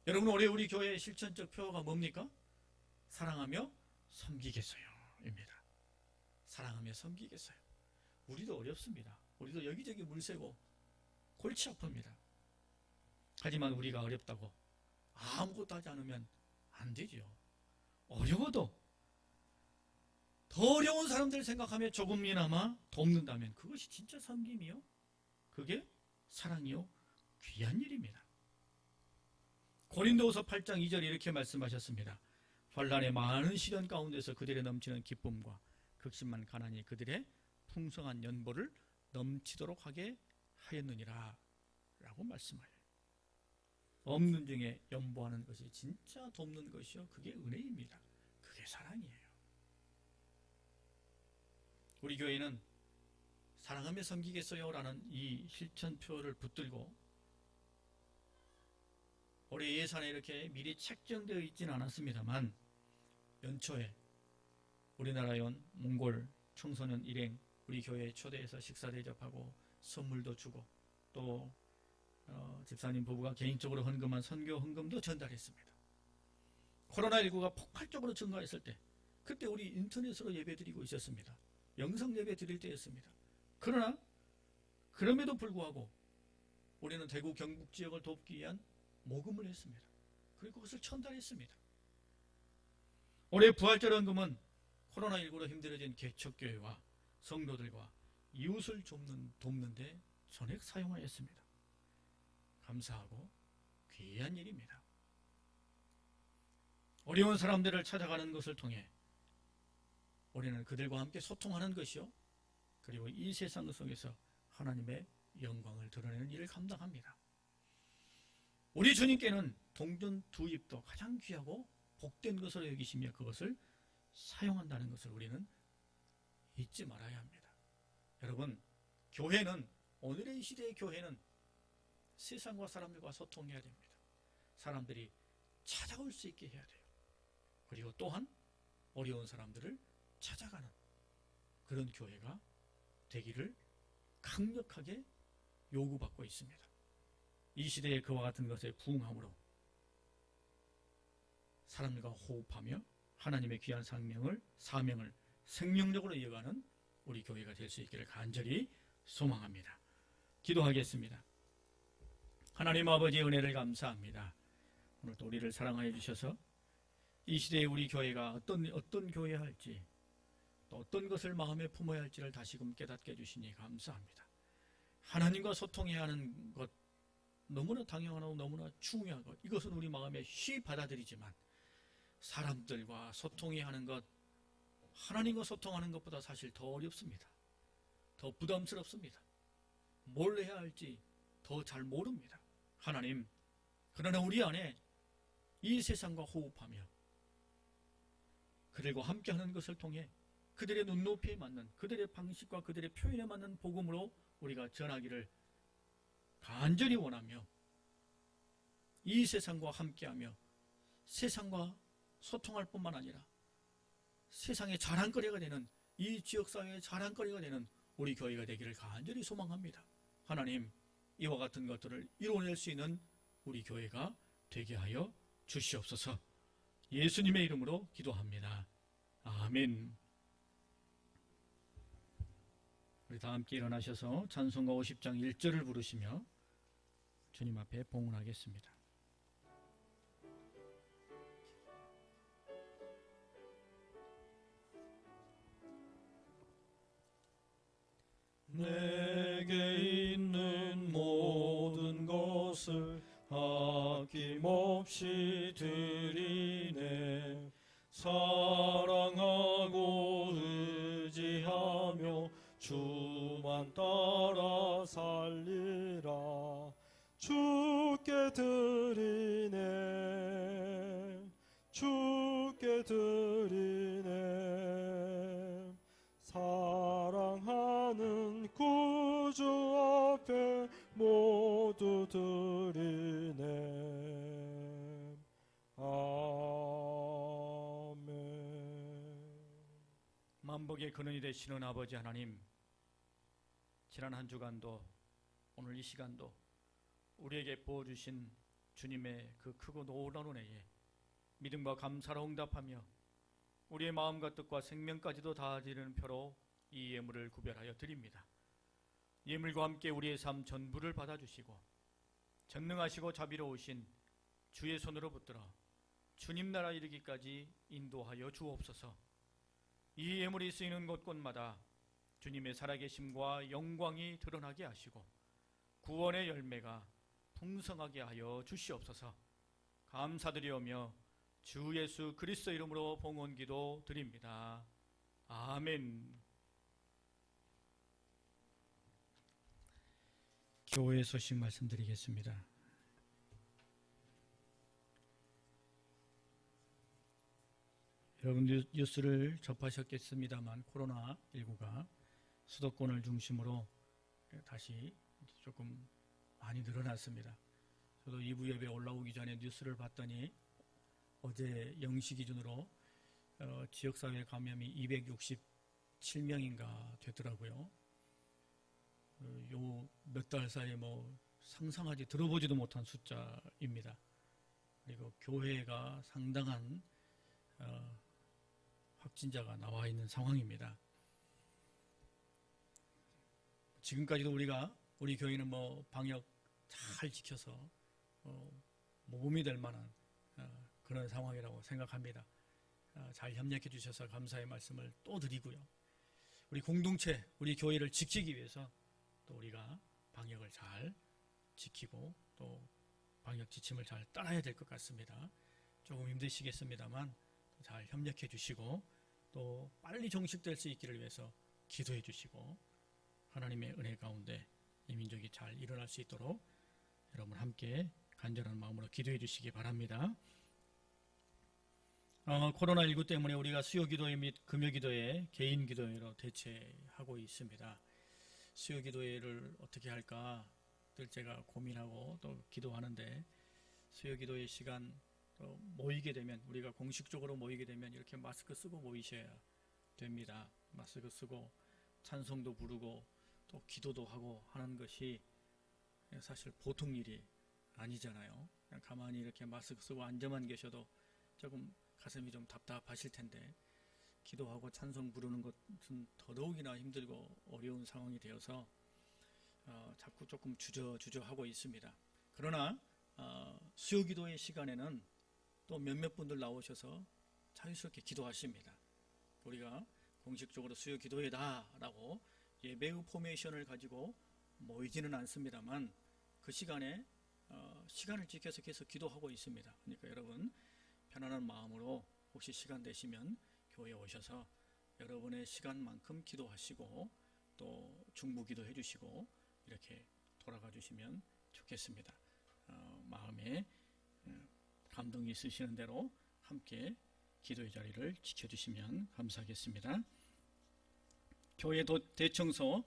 여러분, 올해 우리 교회의 실천적 표어가 뭡니까? 사랑하며 섬기겠어요 입니다. 사랑하며 섬기겠어요. 우리도 어렵습니다. 우리도 여기저기 물새고 골치 아픕니다. 하지만 우리가 어렵다고 아무것도 하지 않으면 안 되죠. 어려워도 더 어려운 사람들 생각하며 조금이나마 돕는다면 그것이 진짜 섬김이요, 그게 사랑이요, 귀한 일입니다. 고린도후서 8장 2절에 이렇게 말씀하셨습니다. 환난의 많은 시련 가운데서 그들의 넘치는 기쁨과 극심한 가난이 그들의 풍성한 연보를 넘치도록 하게 하였느니라 라고 말씀하여요. 없는 중에 연보하는 것이 진짜 돕는 것이요, 그게 은혜입니다. 그게 사랑이에요. 우리 교회는 사랑하며 섬기겠어요 라는 이 실천표를 붙들고 올해 예산에 이렇게 미리 책정되어 있지는 않았습니다만 연초에 우리나라에 온 몽골 청소년 일행 우리 교회에 초대해서 식사 대접하고 선물도 주고 또 집사님 부부가 개인적으로 헌금한 선교 헌금도 전달했습니다. 코로나19가 폭발적으로 증가했을 때 그때 우리 인터넷으로 예배드리고 있었습니다. 영상 예배 드릴 때였습니다. 그러나 그럼에도 불구하고 우리는 대구 경북 지역을 돕기 위한 모금을 했습니다. 그리고 그것을 전달했습니다. 올해 부활절 헌금은 코로나19로 힘들어진 개척교회와 성도들과 이웃을 돕는 데 전액 사용하였습니다. 감사하고 귀한 일입니다. 어려운 사람들을 찾아가는 것을 통해 우리는 그들과 함께 소통하는 것이요, 그리고 이 세상 속에서 하나님의 영광을 드러내는 일을 감당합니다. 우리 주님께는 동전 두 입도 가장 귀하고 복된 것으로 여기시며 그것을 사용한다는 것을 우리는 잊지 말아야 합니다. 여러분, 교회는, 오늘의 이 시대의 교회는 세상과 사람들과 소통해야 됩니다. 사람들이 찾아올 수 있게 해야 돼요. 그리고 또한 어려운 사람들을 찾아가는 그런 교회가 되기를 강력하게 요구받고 있습니다. 이 시대에 그와 같은 것에 부응함으로 사람들과 호흡하며 하나님의 귀한 사명을 생명력으로 이어가는 우리 교회가 될 수 있기를 간절히 소망합니다. 기도하겠습니다. 하나님 아버지의 은혜를 감사합니다. 오늘도 우리를 사랑하여 주셔서 이 시대에 우리 교회가 어떤 교회야 할지, 또 어떤 것을 마음에 품어야 할지를 다시금 깨닫게 해주시니 감사합니다. 하나님과 소통해야 하는 것 너무나 당연하고 너무나 중요한 것, 이것은 우리 마음에 쉬 받아들이지만 사람들과 소통해야 하는 것, 하나님과 소통하는 것보다 사실 더 어렵습니다. 더 부담스럽습니다. 뭘 해야 할지 더 잘 모릅니다. 하나님, 그러나 우리 안에 이 세상과 호흡하며 그들과 함께하는 것을 통해 그들의 눈높이에 맞는, 그들의 방식과 그들의 표현에 맞는 복음으로 우리가 전하기를 간절히 원하며 이 세상과 함께하며 세상과 소통할 뿐만 아니라 세상의 자랑거리가 되는, 이 지역사회의 자랑거리가 되는 우리 교회가 되기를 간절히 소망합니다. 하나님, 이와 같은 것들을 이루어낼 수 있는 우리 교회가 되게 하여 주시옵소서. 예수님의 이름으로 기도합니다. 아멘. 우리 다 함께 일어나셔서 찬송가 50장 1절을 부르시며 주님 앞에 봉헌하겠습니다. 내게 있는 모든 것을 아낌없이 드리네. 사랑하고 의지하며 주만 따라 살리라. 주께 드리네. 주께 드리네. 사랑하는 구주 앞에 모두 드리네. 아멘. 만복의 근원이 되시는 아버지 하나님, 지난 한 주간도 오늘 이 시간도 우리에게 부어주신 주님의 그 크고 놀라운 은혜에 믿음과 감사로 응답하며 우리의 마음과 뜻과 생명까지도 다하지는 표로 이 예물을 구별하여 드립니다. 예물과 함께 우리의 삶 전부를 받아주시고 전능하시고 자비로우신 주의 손으로 붙들어 주님 나라 이르기까지 인도하여 주옵소서. 이 예물이 쓰이는 곳곳마다 주님의 살아계심과 영광이 드러나게 하시고 구원의 열매가 풍성하게 하여 주시옵소서. 감사드리오며 주 예수 그리스도 이름으로 봉헌기도 드립니다. 아멘. 교회 소식 말씀드리겠습니다. 여러분 뉴스를 접하셨겠습니다만 코로나19가 수도권을 중심으로 다시 조금 많이 늘어났습니다. 저도 2부 예배 올라오기 전에 뉴스를 봤더니 어제 0시 기준으로 지역사회 감염이 267명인가 되더라고요. 요 몇 달 사이에 상상하지 들어보지도 못한 숫자입니다. 그리고 교회가 상당한 확진자가 나와 있는 상황입니다. 지금까지도 우리 교회는 방역 잘 지켜서 모범이 될 만한 그런 상황이라고 생각합니다. 잘 협력해 주셔서 감사의 말씀을 또 드리고요. 우리 공동체, 우리 교회를 지키기 위해서 또 우리가 방역을 잘 지키고 또 방역 지침을 잘 따라야 될 것 같습니다. 조금 힘드시겠습니다만 잘 협력해 주시고 또 빨리 종식될 수 있기를 위해서 기도해 주시고 하나님의 은혜 가운데 이 민족이 잘 일어날 수 있도록 여러분 함께 간절한 마음으로 기도해 주시기 바랍니다. 코로나19 때문에 우리가 수요기도회 및 금요기도회, 개인기도회로 대체하고 있습니다. 수요기도회를 어떻게 할까 늘 제가 고민하고 또 기도하는데, 수요기도회 시간 또 모이게 되면, 우리가 공식적으로 모이게 되면 이렇게 마스크 쓰고 모이셔야 됩니다. 마스크 쓰고 찬송도 부르고 또 기도도 하고 하는 것이 사실 보통 일이 아니잖아요. 그냥 가만히 이렇게 마스크 쓰고 앉아만 계셔도 조금 가슴이 좀 답답하실 텐데, 기도하고 찬송 부르는 것은 더더욱이나 힘들고 어려운 상황이 되어서 자꾸 조금 주저하고 있습니다. 그러나 수요기도의 시간에는 또 몇몇 분들 나오셔서 자유스럽게 기도하십니다. 우리가 공식적으로 수요기도회다라고 예배의 포메이션을 가지고 모이지는 않습니다만 그 시간에 시간을 지켜서 계속 기도하고 있습니다. 그러니까 여러분 편안한 마음으로 혹시 시간 되시면 교회에 오셔서 여러분의 시간만큼 기도하시고 또 중보기도 해주시고 이렇게 돌아가 주시면 좋겠습니다. 마음에 감동이 있으시는 대로 함께 기도의 자리를 지켜주시면 감사하겠습니다. 교회 대청소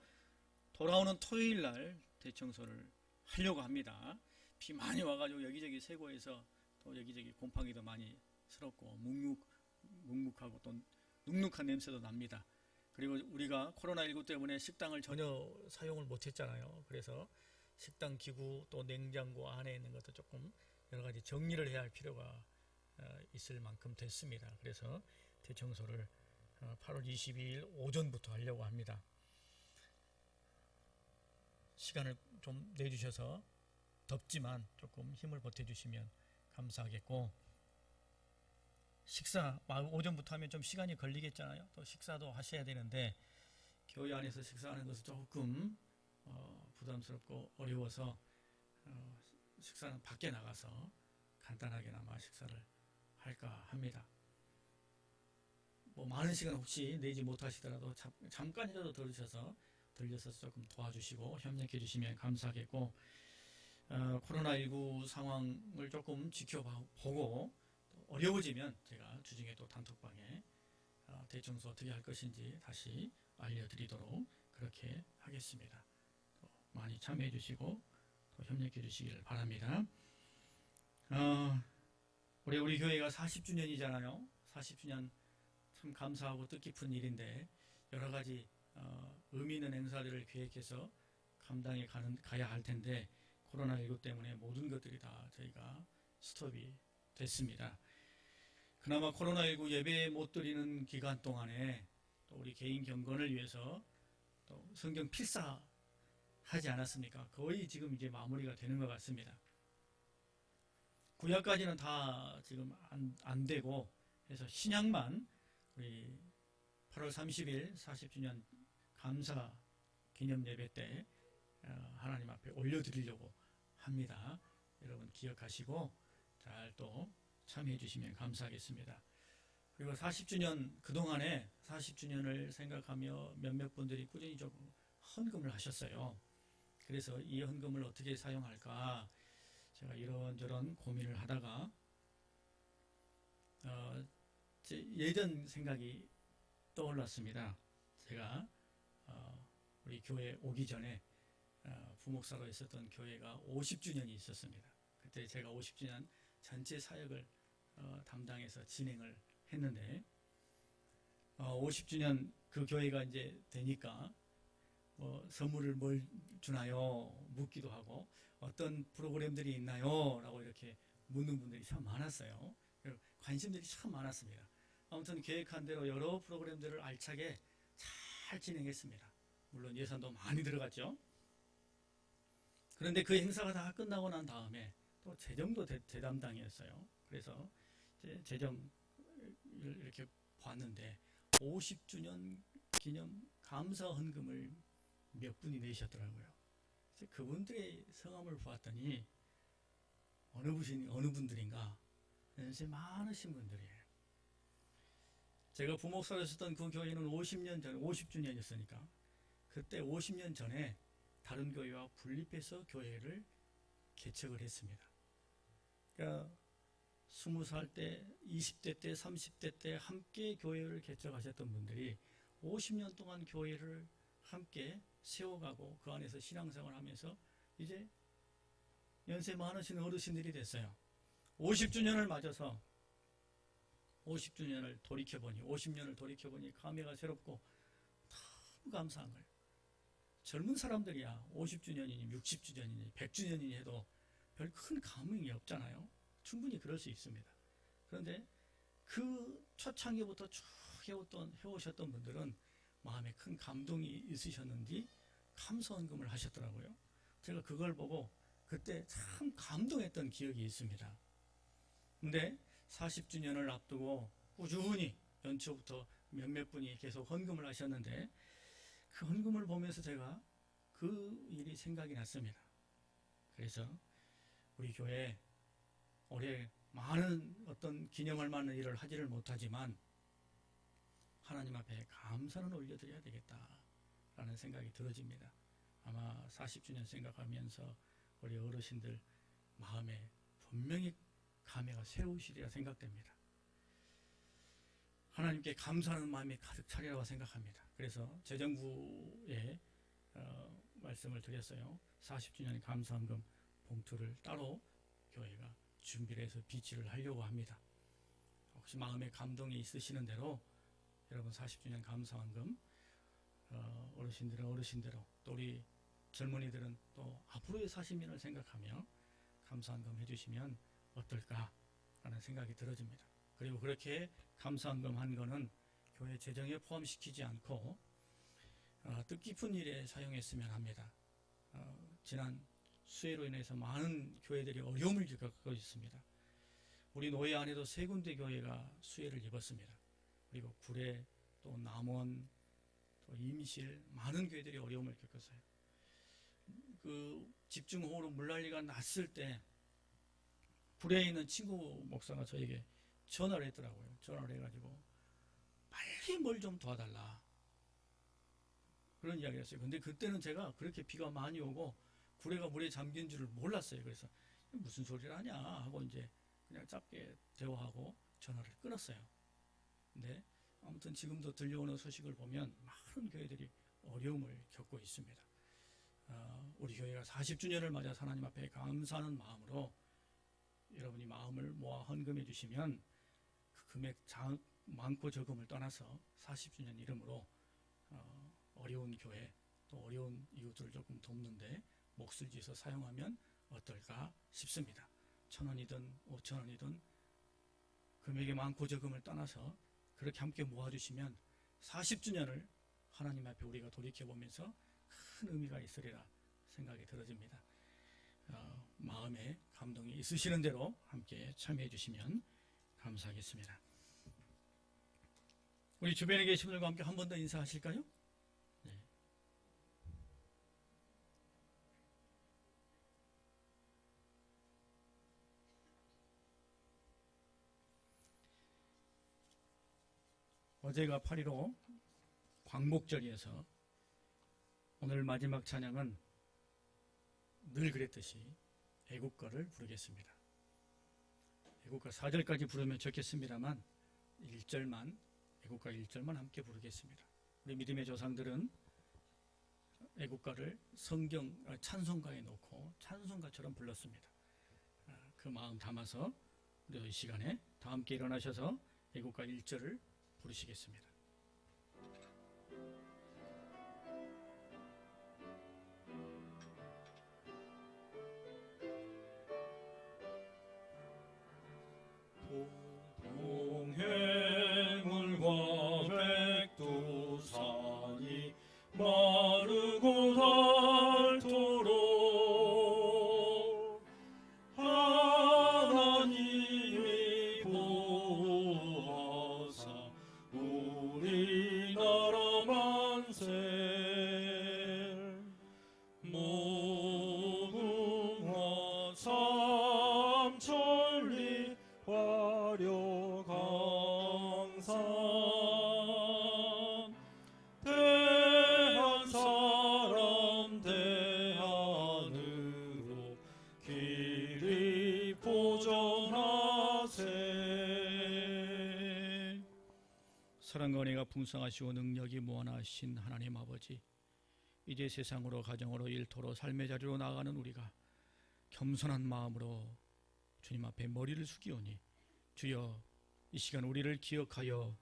돌아오는 토요일 날 대청소를 하려고 합니다. 비 많이 와가지고 여기저기 세고해서 또 여기저기 곰팡이도 많이 스럽고 묵묵하고 또 눅눅한 냄새도 납니다. 그리고 우리가 코로나19 때문에 식당을 전혀 사용을 못했잖아요. 그래서 식당 기구 또 냉장고 안에 있는 것도 조금 여러 가지 정리를 해야 할 필요가 있을 만큼 됐습니다. 그래서 대청소를 8월 22일 오전부터 하려고 합니다. 시간을 좀 내주셔서 덥지만 조금 힘을 보태주시면 감사하겠고, 식사 오전부터 하면 좀 시간이 걸리겠잖아요. 또 식사도 하셔야 되는데 교회 안에서 식사하는 것은 조금 부담스럽고 어려워서 식사는 밖에 나가서 간단하게나마 식사를 할까 합니다. 뭐 많은 시간 혹시 내지 못하시더라도 잠깐이라도 들려서 조금 도와주시고 협력해 주시면 감사하겠고, 코로나19 상황을 조금 지켜보고 어려워지면 제가 주중에 또 단톡방에 대청소 어떻게 할 것인지 다시 알려드리도록 그렇게 하겠습니다. 많이 참여해 주시고 또 협력해 주시기를 바랍니다. 우리 교회가 40주년이잖아요. 40주년 참 감사하고 뜻깊은 일인데 여러 가지 의미 있는 행사들을 계획해서 감당해 가야 할 텐데 코로나19 때문에 모든 것들이 다 저희가 스톱이 됐습니다. 그나마 코로나19 예배 못 드리는 기간 동안에 또 우리 개인 경건을 위해서 또 성경 필사 하지 않았습니까? 거의 지금 이제 마무리가 되는 것 같습니다. 구약까지는 다 지금 안 되고 해서 신약만 우리 8월 30일 40주년 감사 기념 예배 때 하나님 앞에 올려드리려고 합니다. 여러분 기억하시고 잘 또 참여해 주시면 감사하겠습니다. 그리고 40주년 그동안에 40주년을 생각하며 몇몇 분들이 꾸준히 좀 헌금을 하셨어요. 그래서 이 헌금을 어떻게 사용할까 제가 이런저런 고민을 하다가 예전 생각이 떠올랐습니다. 제가 우리 교회 오기 전에 부목사로 있었던 교회가 50주년이 있었습니다. 그때 제가 50주년 전체 사역을 담당해서 진행을 했는데 50주년 그 교회가 이제 되니까 선물을 뭘 주나요? 묻기도 하고 어떤 프로그램들이 있나요? 라고 이렇게 묻는 분들이 참 많았어요. 관심들이 참 많았습니다. 아무튼 계획한 대로 여러 프로그램들을 알차게 잘 진행했습니다. 물론 예산도 많이 들어갔죠. 그런데 그 행사가 다 끝나고 난 다음에 또 재정도 대담당이었어요. 그래서 재정을 이렇게 봤는데 50주년 기념 감사 헌금을 몇 분이 내셨더라고요. 그분들의 성함을 보았더니 어느 분들인가 연세 많으신 분들이에요. 제가 부목사로 있었던 그 교회는 50년 전에 50주년이었으니까 그때 50년 전에 다른 교회와 분립해서 교회를 개척을 했습니다. 그러니까 20살 때, 20대 때, 30대 때 함께 교회를 개척하셨던 분들이 50년 동안 교회를 함께 세워가고 그 안에서 신앙생활을 하면서 이제 연세 많으신 어르신들이 됐어요. 50주년을 맞아서 50주년을 돌이켜보니 50년을 돌이켜보니 감회가 새롭고 너무 감사한 거예요. 젊은 사람들이야 50주년이니 60주년이니 100주년이니 해도 별 큰 감흥이 없잖아요. 충분히 그럴 수 있습니다. 그런데 그 초창기부터 쭉 해오셨던 분들은 마음에 큰 감동이 있으셨는지 감사헌금을 하셨더라고요. 제가 그걸 보고 그때 참 감동했던 기억이 있습니다. 근데 40주년을 앞두고 꾸준히 연초부터 몇몇 분이 계속 헌금을 하셨는데 그 헌금을 보면서 제가 그 일이 생각이 났습니다. 그래서 우리 교회 올해 많은 어떤 기념할 만한 일을 하지를 못하지만 하나님 앞에 감사는 올려드려야 되겠다라는 생각이 들어집니다. 아마 40주년 생각하면서 우리 어르신들 마음에 분명히 감회가 새로우시리라 생각됩니다. 하나님께 감사하는 마음이 가득 차리라고 생각합니다. 그래서 재정부에 말씀을 드렸어요. 40주년 감사헌금 봉투를 따로 교회가 준비를 해서 비치를 하려고 합니다. 혹시 마음에 감동이 있으시는 대로 여러분 40주년 감사헌금 어르신들은 어르신대로 또 우리 젊은이들은 또 앞으로의 40년을 생각하며 감사헌금 해주시면 어떨까라는 생각이 들어집니다. 그리고 그렇게 감사헌금 한 거는 교회 재정에 포함시키지 않고 뜻깊은 일에 사용했으면 합니다. 지난 수해로 인해서 많은 교회들이 어려움을 겪고 있습니다. 우리 노예 안에도 3군데 교회가 수해를 입었습니다. 그리고 구례, 또 남원, 또 임실 많은 교회들이 어려움을 겪었어요. 그 집중호우로 물난리가 났을 때 구례에 있는 친구 목사가 저에게 전화를 했더라고요. 전화를 해가지고 빨리 뭘 좀 도와달라 그런 이야기를 했어요. 근데 그때는 제가 그렇게 비가 많이 오고 구례가 물에 잠긴 줄을 몰랐어요. 그래서 무슨 소리를 하냐 하고 이제 그냥 짧게 대화하고 전화를 끊었어요. 근데 아무튼 지금도 들려오는 소식을 보면 많은 교회들이 어려움을 겪고 있습니다. 우리 교회가 40주년을 맞아 하나님 앞에 감사하는 마음으로 여러분이 마음을 모아 헌금해 주시면 그 금액 많고 적음을 떠나서 40주년 이름으로 어려운 교회 또 어려운 이웃들을 조금 돕는데 몫을 지어서 사용하면 어떨까 싶습니다. 1,000원이든 5,000원이든 금액이 많고 적음을 떠나서 그렇게 함께 모아주시면 40주년을 하나님 앞에 우리가 돌이켜보면서 큰 의미가 있으리라 생각이 들어집니다. 마음에 감동이 있으시는 대로 함께 참여해 주시면 감사하겠습니다. 우리 주변에 계신 분들과 함께 한 번 더 인사하실까요? 네. 어제가 8.15 광복절이어서 오늘 마지막 찬양은 늘 그랬듯이 애국가를 부르겠습니다. 애국가 4절까지 부르면 좋겠습니다만 1절만 애국가 1절만 함께 부르겠습니다. 우리 믿음의 조상들은 애국가를 찬송가에 놓고 찬송가처럼 불렀습니다. 그 마음 담아서 우리 이 시간에 다 함께 일어나셔서 애국가 1절을 부르시겠습니다. 동해물과 백두산이 마르고 닳도록 하나님이 보호하사 우리나라 만세 무궁화 삼천리 화려강산 대한 사람 대안으로 길이 보존하세. 사랑과 은혜가 풍성하시고 능력이 무한하신 하나님 아버지, 이제 세상으로 가정으로 일터로 삶의 자리로 나아가는 우리가 겸손한 마음으로 주님 앞에 머리를 숙이오니 주여 이 시간 우리를 기억하여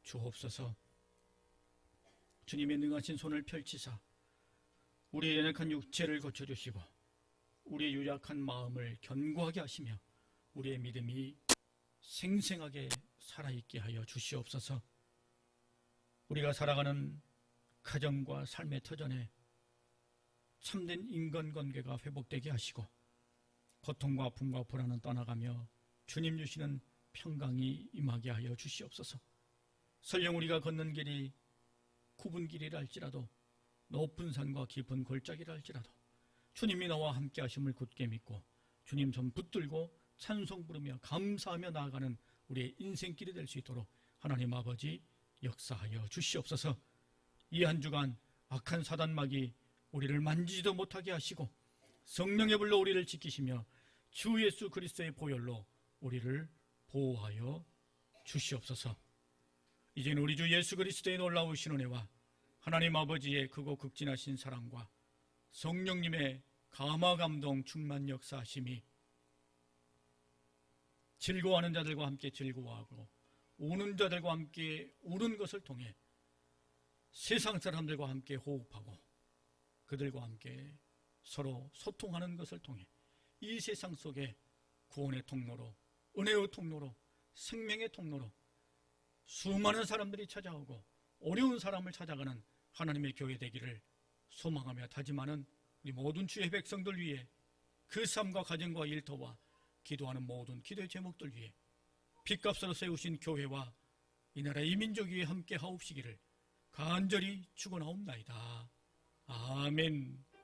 주옵소서. 주님의 능하신 손을 펼치사 우리의 연약한 육체를 고쳐주시고 우리의 유약한 마음을 견고하게 하시며 우리의 믿음이 생생하게 살아있게 하여 주시옵소서. 우리가 살아가는 가정과 삶의 터전에 참된 인간관계가 회복되게 하시고 고통과 아픔과 불안은 떠나가며 주님 주시는 평강이 임하게 하여 주시옵소서. 설령 우리가 걷는 길이 굽은 길이라 할지라도 높은 산과 깊은 골짜기라 할지라도 주님이 나와 함께 하심을 굳게 믿고 주님 손 붙들고 찬송 부르며 감사하며 나아가는 우리의 인생길이 될 수 있도록 하나님 아버지 역사하여 주시옵소서. 이 한 주간 악한 사단막이 우리를 만지지도 못하게 하시고 성령의 불로 우리를 지키시며 주 예수 그리스도의 보혈로 우리를 보호하여 주시옵소서. 이제는 우리 주 예수 그리스도의 놀라우신 은혜와 하나님 아버지의 크고 극진하신 사랑과 성령님의 감화 감동 충만 역사하심이 즐거워하는 자들과 함께 즐거워하고 우는 자들과 함께 우는 것을 통해 세상 사람들과 함께 호흡하고 그들과 함께 서로 소통하는 것을 통해 이 세상 속에 구원의 통로로, 은혜의 통로로, 생명의 통로로 수많은 사람들이 찾아오고 어려운 사람을 찾아가는 하나님의 교회 되기를 소망하며 다짐하는 우리 모든 주의 백성들 위해 그 삶과 가정과 일터와 기도하는 모든 기도의 제목들 위해 핏값으로 세우신 교회와 이 나라 이 민족 위에 함께 하옵시기를 간절히 축원하옵나이다. 아멘.